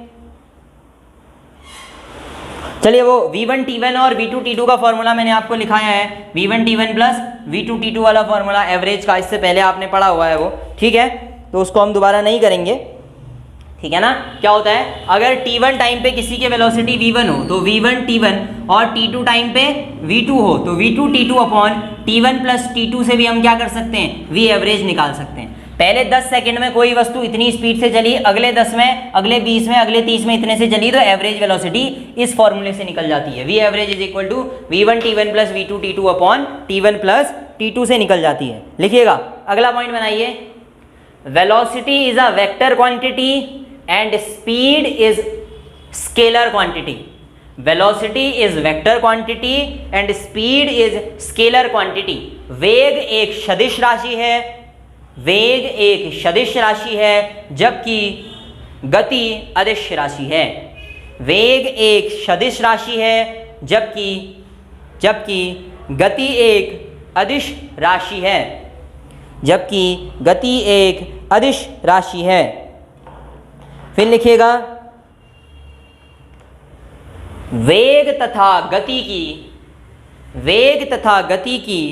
चलिए वो v1 t1 और v2 t2 का फॉर्मूला मैंने आपको लिखाया है, v1 t1 plus v2 t2 वाला फॉर्मूला एवरेज का, इससे पहले आपने पढ़ा हुआ है वो, ठीक है, तो उसको हम दोबारा नहीं करेंगे, ठीक है ना। क्या होता है, अगर t1 टाइम पे किसी के वेलोसिटी v1 हो तो v1 t1 और t2 टाइम पे v2 हो तो v2 t2 upon t1 plus t2 से भी हम क्या कर सकते हैं, v एवरेज निकाल सकते हैं। पहले 10 सेकंड में कोई वस्तु इतनी स्पीड से चली, अगले 10 में, अगले 20 में, अगले 30 में इतने से चली, तो एवरेज वेलोसिटी इस फॉर्मूले से निकल जाती है, v average is equal to v1 t1 plus v2 t2 upon t1 plus t2 से निकल जाती है। लिखिएगा, अगला पॉइंट बनाइए, velocity is a vector quantity and speed is scalar quantity. Velocity is vector quantity and speed is scalar quantity. वेग एक सदिश राशि है, वेग एक सदिश राशि है जबकि गति अदिश राशि है। वेग एक सदिश राशि है जबकि गति एक अदिश राशि है, जबकि गति एक अदिश राशि है। फिर लिखिएगा, वेग तथा गति की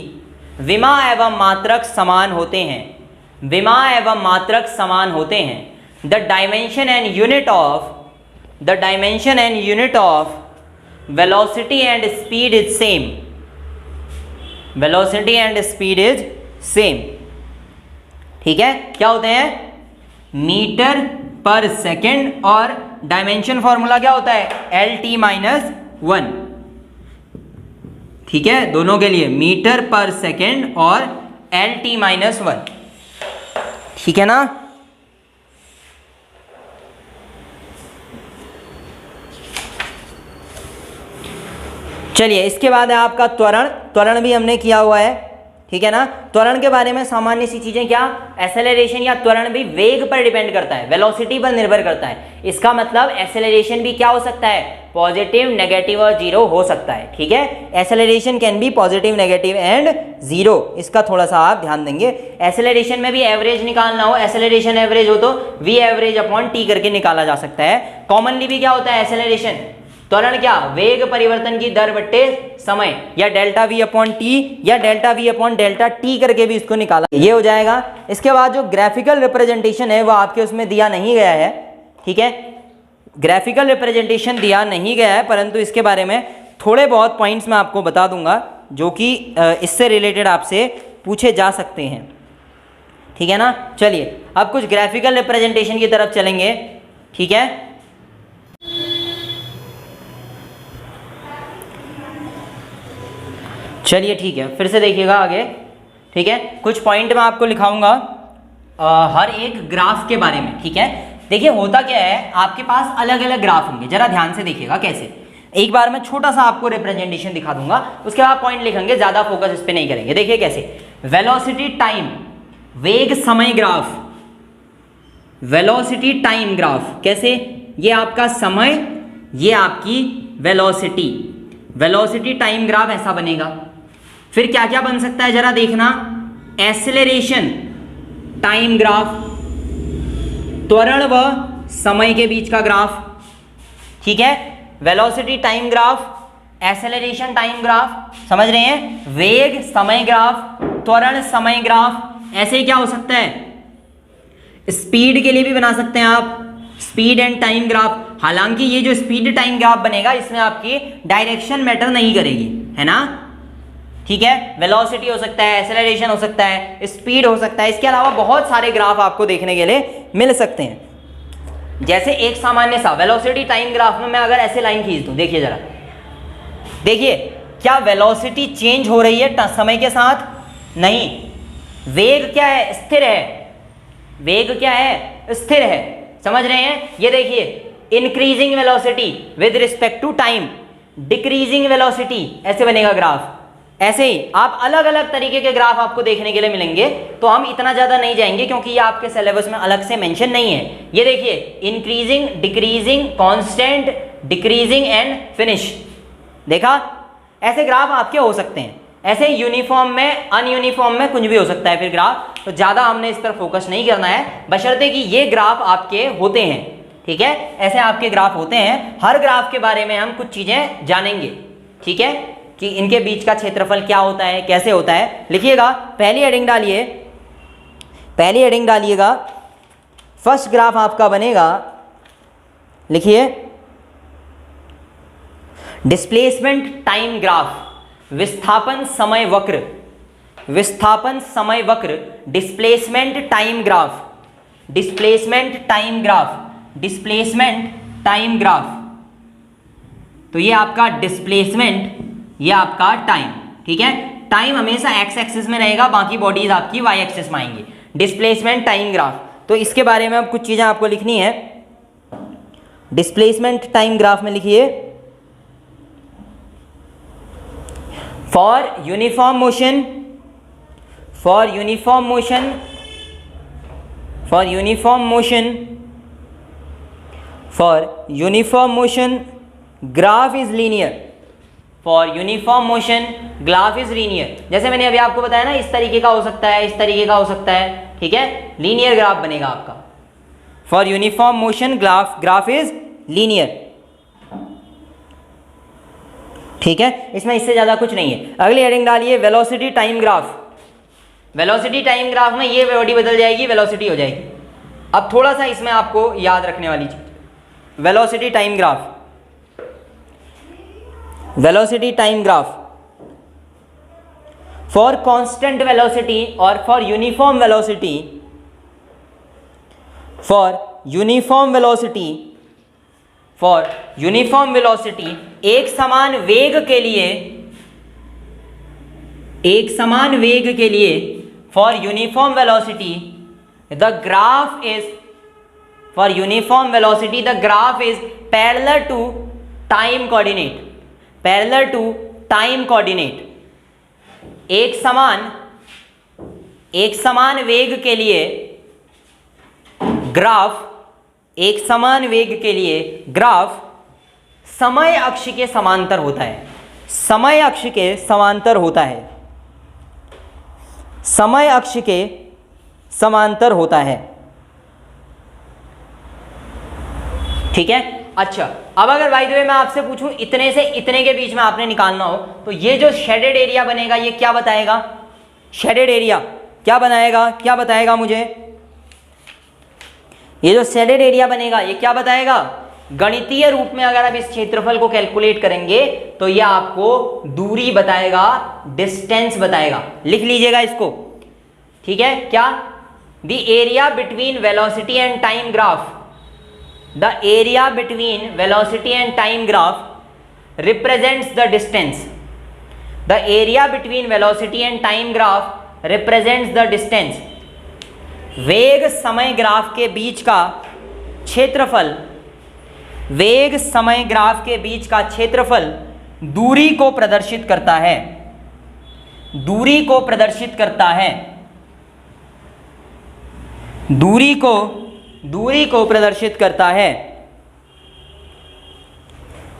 विमा एवं मात्रक समान होते हैं, विमा एवं मात्रक समान होते हैं। The dimension and unit of velocity and speed is same, velocity and speed is same, ठीक है। क्या होते हैं, मीटर पर सेकेंड, और डायमेंशन फॉर्मूला क्या होता है, LT-1, ठीक है, दोनों के लिए मीटर पर सेकेंड और LT-1, ठीक है ना। चलिए, इसके बाद है आपका त्वरण। त्वरण भी हमने किया हुआ है, ठीक है ना। त्वरण के बारे में सामान्य सी चीजें क्या, एसेलरेशन या त्वरण भी वेग पर डिपेंड करता है, वेलोसिटी पर निर्भर करता है। इसका मतलब एसेलरेशन भी क्या हो सकता है, पॉजिटिव, नेगेटिव और जीरो हो सकता है, ठीक है। Acceleration can be positive, negative and zero, इसका थोड़ा सा आप ध्यान देंगे। एसेलरेशन में भी एवरेज निकालना हो, एसेलरेशन एवरेज हो तो v एवरेज अपॉन t करके निकाला जा सकता है। कॉमनली भी क्या होता है एसेलरेशन, त्वरण क्या, वेग परिवर्तन की दर बट्टे समय, या डेल्टा वी अपॉन टी या delta we upon delta T करके भी इसको निकाला, ये हो जाएगा। इसके बाद जो ग्राफिकल रिप्रेजेंटेशन है वो आपके उसमें दिया नहीं गया है, ठीक है, ग्राफिकल रिप्रेजेंटेशन दिया नहीं गया है, परंतु इसके बारे में थोड़े बहुत पॉइंट्स मैं आपको बता दूंगा जो कि इससे रिलेटेड आपसे पूछे जा सकते हैं, ठीक है ना। चलिए अब कुछ ग्राफिकल रिप्रेजेंटेशन की तरफ चलेंगे, ठीक है। चलिए ठीक है, फिर से देखिएगा आगे, ठीक है। कुछ पॉइंट मैं आपको लिखाऊंगा हर एक ग्राफ के बारे में, ठीक है। देखिए होता क्या है, आपके पास अलग अलग ग्राफ होंगे, जरा ध्यान से देखिएगा कैसे। एक बार मैं छोटा सा आपको रिप्रेजेंटेशन दिखा दूंगा, उसके बाद पॉइंट लिखेंगे, ज्यादा फोकस इस पे नहीं करेंगे। देखिए कैसे, वेलोसिटी टाइम वेग समय ग्राफ, वेलोसिटी टाइम ग्राफ कैसे, ये आपका समय, ये आपकी वेलोसिटी, वेलोसिटी टाइम ग्राफ ऐसा बनेगा। फिर क्या क्या बन सकता है जरा देखना, एक्सेलरेशन टाइम ग्राफ, त्वरण व समय के बीच का ग्राफ, ठीक है, velocity time graph, acceleration time graph, समझ रहे हैं, वेग समय ग्राफ, त्वरण समय ग्राफ, ऐसे ही क्या हो सकता है, स्पीड के लिए भी बना सकते हैं आप, स्पीड एंड टाइम ग्राफ। हालांकि ये जो स्पीड टाइम ग्राफ बनेगा इसमें आपकी डायरेक्शन मैटर नहीं करेगी, है ना, ठीक है, वेलोसिटी हो सकता है, एक्सेलरेशन हो सकता है, स्पीड हो सकता है, इसके अलावा बहुत सारे ग्राफ आपको देखने के लिए मिल सकते हैं। जैसे एक सामान्य सा वेलोसिटी टाइम ग्राफ में मैं अगर ऐसे लाइन खींच दूं, देखिए जरा, देखिए क्या वेलोसिटी चेंज हो रही है समय के साथ, नहीं, वेग क्या है, स्थिर है, वेग क्या है, स्थिर है, समझ रहे हैं। ये देखिए, increasing velocity with respect to time, decreasing velocity, ऐसे बनेगा ग्राफ। ऐसे ही आप अलग अलग तरीके के ग्राफ आपको देखने के लिए मिलेंगे, तो हम इतना ज्यादा नहीं जाएंगे क्योंकि ये आपके सिलेबस में अलग से मेंशन नहीं है। ये देखिए, increasing, decreasing, constant, decreasing and finish, देखा, ऐसे ग्राफ आपके हो सकते हैं। ऐसे यूनिफॉर्म में, अनयूनिफॉर्म में कुछ भी हो सकता है फिर ग्राफ, तो ज्यादा हमने इस पर फोकस नहीं करना है, बशर्ते कि ये ग्राफ आपके होते हैं, ठीक है, ऐसे आपके ग्राफ होते हैं। हर ग्राफ के बारे में हम कुछ चीजें जानेंगे, ठीक है, कि इनके बीच का क्षेत्रफल क्या होता है, कैसे होता है। लिखिएगा, पहली हेडिंग डालिए, पहली हेडिंग डालिएगा, फर्स्ट ग्राफ आपका बनेगा, लिखिए, डिस्प्लेसमेंट टाइम ग्राफ, विस्थापन समय वक्र, विस्थापन समय वक्र, displacement time graph, displacement time graph, displacement time graph. तो ये आपका डिस्प्लेसमेंट, ये आपका टाइम, ठीक है, टाइम हमेशा एक्स एक्सिस में रहेगा, बाकी बॉडीज आपकी वाई एक्सिस में आएंगी। डिस्प्लेसमेंट टाइम ग्राफ, तो इसके बारे में अब कुछ चीजें आपको लिखनी है। डिस्प्लेसमेंट टाइम ग्राफ में लिखिए, for uniform motion, for uniform motion, for uniform motion, for uniform motion graph is linear, for uniform motion graph is linear। जैसे मैंने अभी आपको बताया ना, इस तरीके का हो सकता है, इस तरीके का हो सकता है, ठीक है, लीनियर ग्राफ बनेगा आपका। for uniform motion graph is linear, ठीक है, इसमें इससे ज्यादा कुछ नहीं है। अगली हेडिंग डालिए, velocity time graph, velocity time graph में ये बॉडी बदल जाएगी, वेलोसिटी हो जाएगी। अब थोड़ा सा इसमें आपको याद रखने वाली चीज, velocity time graph, velocity time graph for constant velocity और for uniform velocity, for uniform velocity, for uniform velocity, एक समान वेग के लिए, एक समान वेग के लिए, for uniform velocity the graph is, for uniform velocity the graph is parallel to time coordinate, parallel to time coordinate. एक समान वेग के लिए ग्राफ, एक समान वेग के लिए ग्राफ समय अक्ष के समांतर होता है, समय अक्ष के समांतर होता है, समय अक्ष के समांतर होता है, ठीक है। अच्छा, अब अगर बाय द वे मैं आपसे पूछूं इतने से इतने के बीच में आपने निकालना हो, तो ये जो शेडेड एरिया बनेगा ये क्या बताएगा, शेडेड एरिया क्या बनाएगा, क्या बताएगा मुझे, ये जो शेडेड एरिया बनेगा ये क्या बताएगा, गणितीय रूप में अगर आप इस क्षेत्रफल को कैलकुलेट करेंगे तो ये आपको दूरी बताएगा, डिस्टेंस बताएगा। लिख लीजिएगा इसको, ठीक है, क्या, the area between velocity and time graph, the area between velocity and time graph represents the distance, the area between velocity and time graph represents the distance. वेग समय ग्राफ के बीच का क्षेत्रफल, वेग समय ग्राफ के बीच का क्षेत्रफल दूरी को प्रदर्शित करता है, दूरी को प्रदर्शित करता है, दूरी को प्रदर्शित करता है,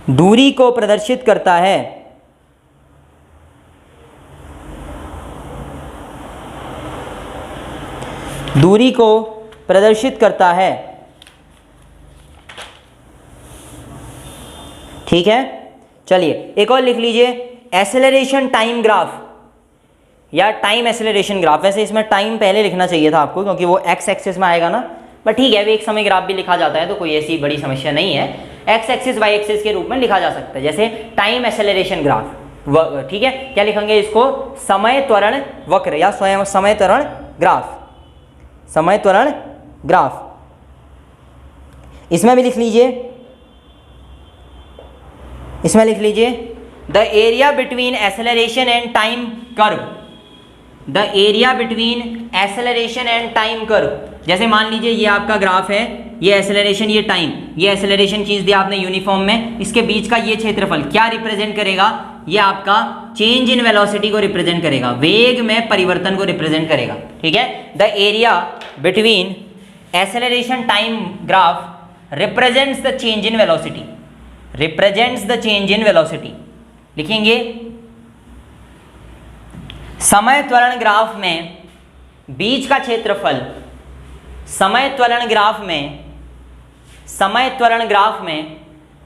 दूरी को प्रदर्शित करता है। दूरी को प्रदर्शित करता है। ठीक है, चलिए एक और लिख लीजिए, एक्सेलरेशन टाइम ग्राफ या टाइम एक्सेलरेशन ग्राफ। वैसे इसमें टाइम पहले लिखना चाहिए था आपको, क्योंकि वो एक्स एक्सिस में आएगा ना, बट ठीक है, वेग समय ग्राफ भी लिखा जाता है तो कोई ऐसी बड़ी समस्या नहीं है। एक्स एक्सिस वाई एक्सिस के रूप में लिखा जा सकता है, जैसे टाइम एक्सेलरेशन ग्राफ। ठीक है, क्या लिखेंगे इसको? समय त्वरण वक्र या समय त्वरण ग्राफ, समय त्वरण ग्राफ। इसमें भी लिख लीजिए, इसमें लिख लीजिए the area between acceleration and time curve, the area between acceleration and time curve. जैसे मान लीजिए ये आपका ग्राफ है, ये एक्सेलरेशन, ये टाइम, ये एक्सेलरेशन खींच दिया आपने यूनिफॉर्म में, इसके बीच का ये क्षेत्रफल क्या रिप्रेजेंट करेगा? ये आपका चेंज इन वेलोसिटी को रिप्रेजेंट करेगा, वेग में परिवर्तन को रिप्रेजेंट करेगा। ठीक है, the area between acceleration time graph represents the change in velocity, represents the change in velocity. लिखेंगे समय त्वरण ग्राफ में बीच का क्षेत्रफल, समय त्वरण ग्राफ में, समय त्वरण ग्राफ में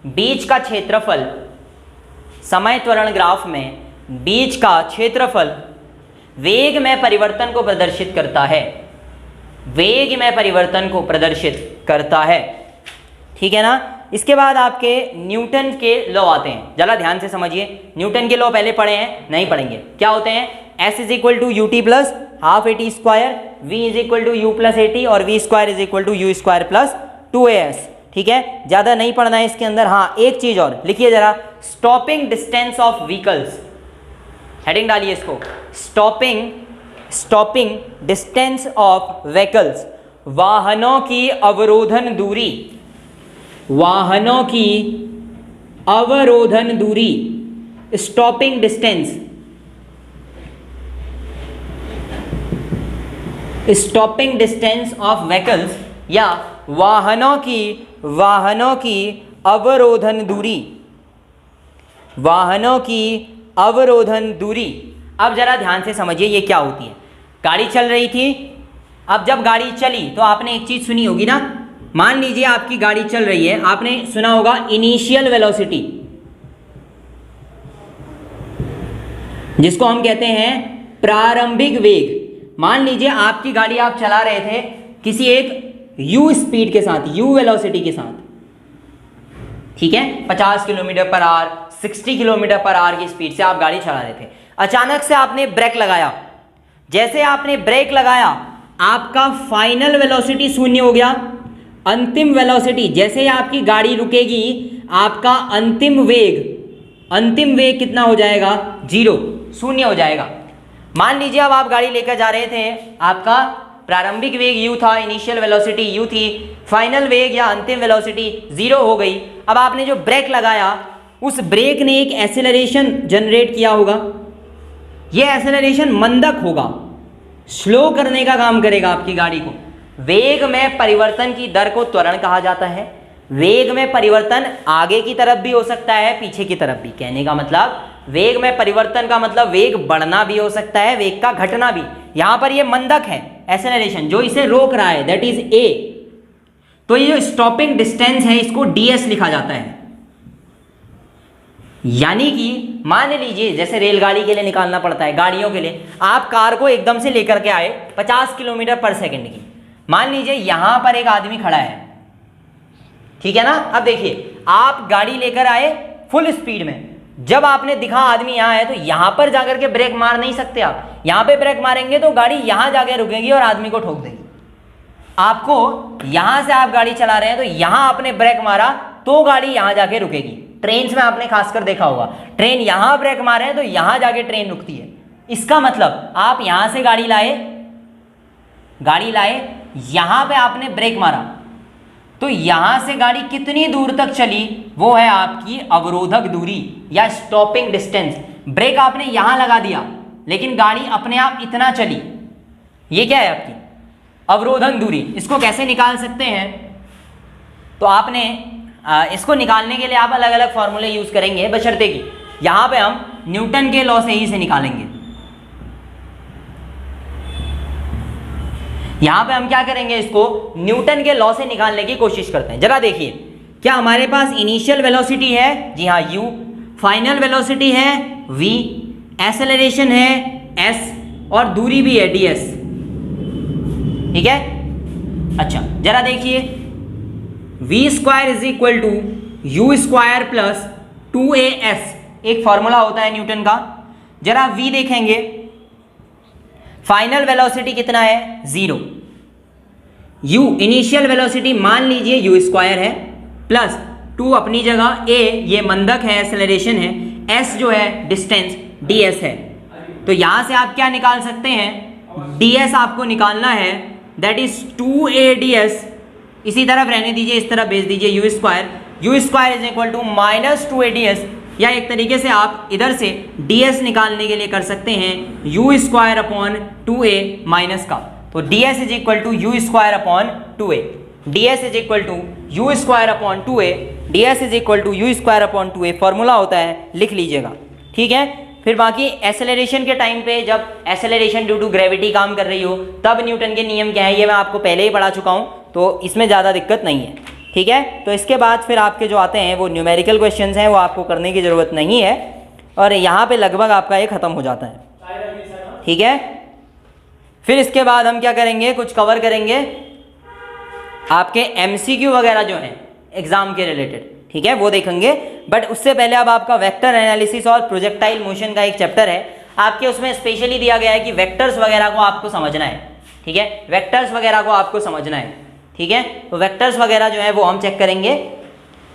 बीच का क्षेत्रफल, समय त्वरण ग्राफ में बीच का क्षेत्रफल वेग में परिवर्तन को प्रदर्शित करता है, वेग में परिवर्तन को प्रदर्शित करता है। ठीक है ना। इसके बाद आपके न्यूटन के लॉ आते हैं, जरा ध्यान से समझिए। न्यूटन के लॉ पहले पढ़े हैं? नहीं पढ़ेंगे। क्या होते हैं? S is equal to u t plus half a t square, v is equal to u plus a t और v square is equal to u square plus 2as। ठीक है, ज़्यादा नहीं पढ़ना है इसके अंदर। हाँ, एक चीज़ और लिखिए जरा, stopping distance of vehicles, heading डालिए इसको, स्टॉपिंग डिस्टेंस ऑफ व्हीकल्स, वाहनों की अवरोधन दूरी, वाहनों की अवरोधन दूरी, stopping distance, stopping distance of vehicles या वाहनों की अवरोधन दूरी, वाहनों की अवरोधन दूरी। अब जरा ध्यान से समझिए ये क्या होती है। गाड़ी चल रही थी, अब जब गाड़ी चली तो आपने एक चीज सुनी होगी ना, मान लीजिए आपकी गाड़ी चल रही है, आपने सुना होगा इनिशियल वेलोसिटी, जिसको हम कहते हैं प्रारंभिक वेग। मान लीजिए आपकी गाड़ी आप चला रहे थे किसी एक u स्पीड के साथ, u वेलोसिटी के साथ, ठीक है, 50 kilometre per hour, 60 kilometre per hour की स्पीड से आप गाड़ी चला रहे थे। अचानक से आपने ब्रेक लगाया, जैसे आपने ब्रेक लगाया आपका फाइनल वेलोसिटी शून्य हो गया, अंतिम वेलोसिटी, जैसे आपकी गाड़ी रुकेगी आपका अंतिम वेग कितना हो जाएगा? 0, शून्य हो जाएगा। मान लीजिए अब आप गाड़ी लेकर जा रहे थे, आपका प्रारंभिक वेग u था, इनिशियल वेलोसिटी u थी, फाइनल वेग या अंतिम वेलोसिटी 0 हो गई। अब आपने जो ब्रेक लगाया उस ब्रेक ने एक एक्सेलरेशन जनरेट किया होगा, यह एक्सेलरेशन मंदक होगा, स्लो करने का काम करेगा आपकी गाड़ी को। वेग में परिवर्तन की दर को त्वरण कहा जाता है। वेग में परिवर्तन आगे की तरफ भी हो सकता है, पीछे की तरफ भी। कहने का मतलब वेग में परिवर्तन का मतलब वेग बढ़ना भी हो सकता है, वेग का घटना भी। यहां पर ये मंदक है एक्सेलरेशन, जो इसे रोक रहा है, दैट इज a। तो ये जो स्टॉपिंग डिस्टेंस है इसको ds लिखा जाता है। यानी कि मान लीजिए जैसे रेलगाड़ी के लिए निकालना पड़ता है, गाड़ियों के लिए, आप कार को एकदम से लेकर के आए 50 किलोमीटर पर सेकंड की। मान लीजिए यहां पर एक आदमी खड़ा है, ठीक है ना। अब देखिए आप गाड़ी लेकर आए फुल स्पीड में, जब आपने दिखा आदमी यहां है तो यहां पर जाकर के ब्रेक मार नहीं सकते आप। यहां पे ब्रेक मारेंगे तो गाड़ी यहां जाके रुकेगी और आदमी को ठोक देगी। आपको यहां से आप गाड़ी चला रहे हैं तो यहां आपने ब्रेक मारा तो गाड़ी यहां जाके रुकेगी। ट्रेन में आपने खासकर देखा होगा, ट्रेन यहां ब्रेक मारे हैं तो यहां जाके ट्रेन रुकती है। इसका मतलब आप यहां से गाड़ी लाए, यहां पे आपने ब्रेक मारा, तो यहां से गाड़ी कितनी दूर तक चली, वो है आपकी अवरोधक दूरी या स्टॉपिंग डिस्टेंस। ब्रेक आपने यहां लगा दिया लेकिन गाड़ी अपने आप इतना चली, ये क्या है आपकी अवरोधन दूरी। इसको कैसे निकाल सकते हैं, तो आपने इसको निकालने के लिए आप अलग अलग फॉर्मूले यूज करेंगे, बशर्ते कि यहां पे हम न्यूटन के लॉ से ही से निकालेंगे। यहां पे हम क्या करेंगे, इसको न्यूटन के लॉ से निकालने की कोशिश करते हैं। जरा देखिए, क्या हमारे पास इनिशियल वेलोसिटी है, जी हाँ u, फाइनल वेलोसिटी है v, एक्सेलरेशन है s और दूरी भी है ds, ठीक है। अच्छा जरा देखिए, v square is equal to u square plus 2as, एक फॉर्मूला होता है न्यूटन का। जरा v देखेंगे, फाइनल वेलोसिटी कितना है 0, u इनिशियल वेलोसिटी मान लीजिए u स्क्वायर है, प्लस 2 अपनी जगह, a ये मंदक है एक्सेलरेशन है, s जो है डिस्टेंस ds है। तो यहां से आप क्या निकाल सकते हैं, ds आपको निकालना है, दैट इज 2a/ds। इसी तरफ रहने दीजिए, इस तरफ भेज दीजिए u square is equal to minus 2a/ds, या एक तरीके से आप इधर से ds निकालने के लिए कर सकते हैं u square upon 2a minus का। तो ds is equal to u square upon 2a, ds is equal to u square upon 2a, ds is equal to u square upon 2a formula होता है, लिख लीजिएगा, ठीक है। फिर बाकी एक्सेलरेशन के टाइम पे, जब एक्सेलरेशन ड्यू टू ग्रेविटी काम कर रही हो, तब न्यूटन के नियम क्या है, ये मैं आपको पहले ही पढ़ा चुका हूँ, तो इसमें ज़्यादा दिक्कत नहीं है, ठीक है। तो इसके बाद फिर आपके जो आते हैं वो न्यूमेरिकल क्वेश्चंस हैं, वो आपको करने की ज़रूरत नहीं है, और यहाँ पे लगभग आपका ये ख़त्म हो जाता है, ठीक है। फिर इसके बाद हम क्या करेंगे, कुछ कवर करेंगे आपके MCQ वगैरह जो हैं एग्जाम के रिलेटेड, ठीक है, वो देखेंगे। बट उससे पहले अब आपका वेक्टर एनालिसिस और प्रोजेक्टाइल मोशन का एक चैप्टर है आपके, उसमें स्पेशली दिया गया है कि वेक्टर्स वगैरह को आपको समझना है, ठीक है, वेक्टर्स वगैरह को आपको समझना है, ठीक है। तो वेक्टर्स वगैरह जो है वो हम चेक करेंगे,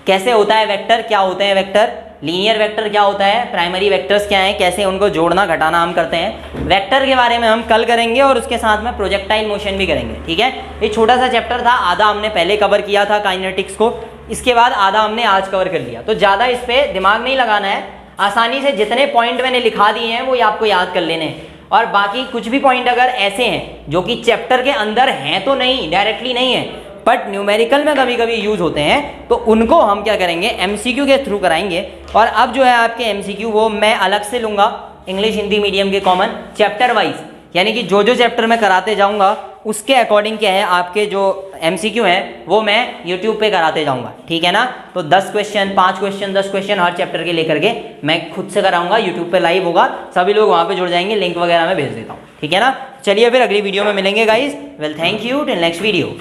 कैसे होता है वेक्टर, क्या होते हैं वेक्टर, लीनियर वेक्टर क्या होता है, प्राइमरी वेक्टर्स क्या हैं, कैसे उनको जोड़ना घटाना हम करते हैं। वेक्टर के बारे में हम कल करेंगे और उसके साथ में प्रोजेक्टाइल मोशन भी करेंगे, ठीक है। ये छोटा सा चैप्टर था, आधा हमने पहले कवर किया था काइनेटिक्स को, इसके बाद आधा हमने आज कवर कर लिया। तो ज़्यादा इस पर दिमाग नहीं लगाना है, आसानी से जितने पॉइंट मैंने लिखा दिए हैं वो आपको याद कर लेने हैं। और बाकी कुछ भी पॉइंट अगर ऐसे हैं जो कि चैप्टर के अंदर हैं तो नहीं, डायरेक्टली नहीं है, बट न्यूमेरिकल में कभी कभी यूज होते हैं, तो उनको हम क्या करेंगे MCQ के थ्रू कराएंगे। और अब जो है आपके MCQ वो मैं अलग से लूँगा, इंग्लिश हिंदी मीडियम के कॉमन चैप्टर वाइज, यानी कि जो जो चैप्टर मैं कराते जाऊँगा उसके अकॉर्डिंग क्या है आपके जो MCQ हैं वो मैं YouTube पे कराते जाऊँगा, ठीक है ना। तो 10 क्वेश्चन, 5 क्वेश्चन, 10 क्वेश्चन हर चैप्टर के लेकर के मैं खुद से कराऊंगा, YouTube पे लाइव होगा, सभी लोग वहाँ पे जुड़ जाएंगे, लिंक वगैरह मैं भेज देता हूँ, ठीक है ना। चलिए फिर अगली वीडियो में मिलेंगे guys, well thank you, till next video.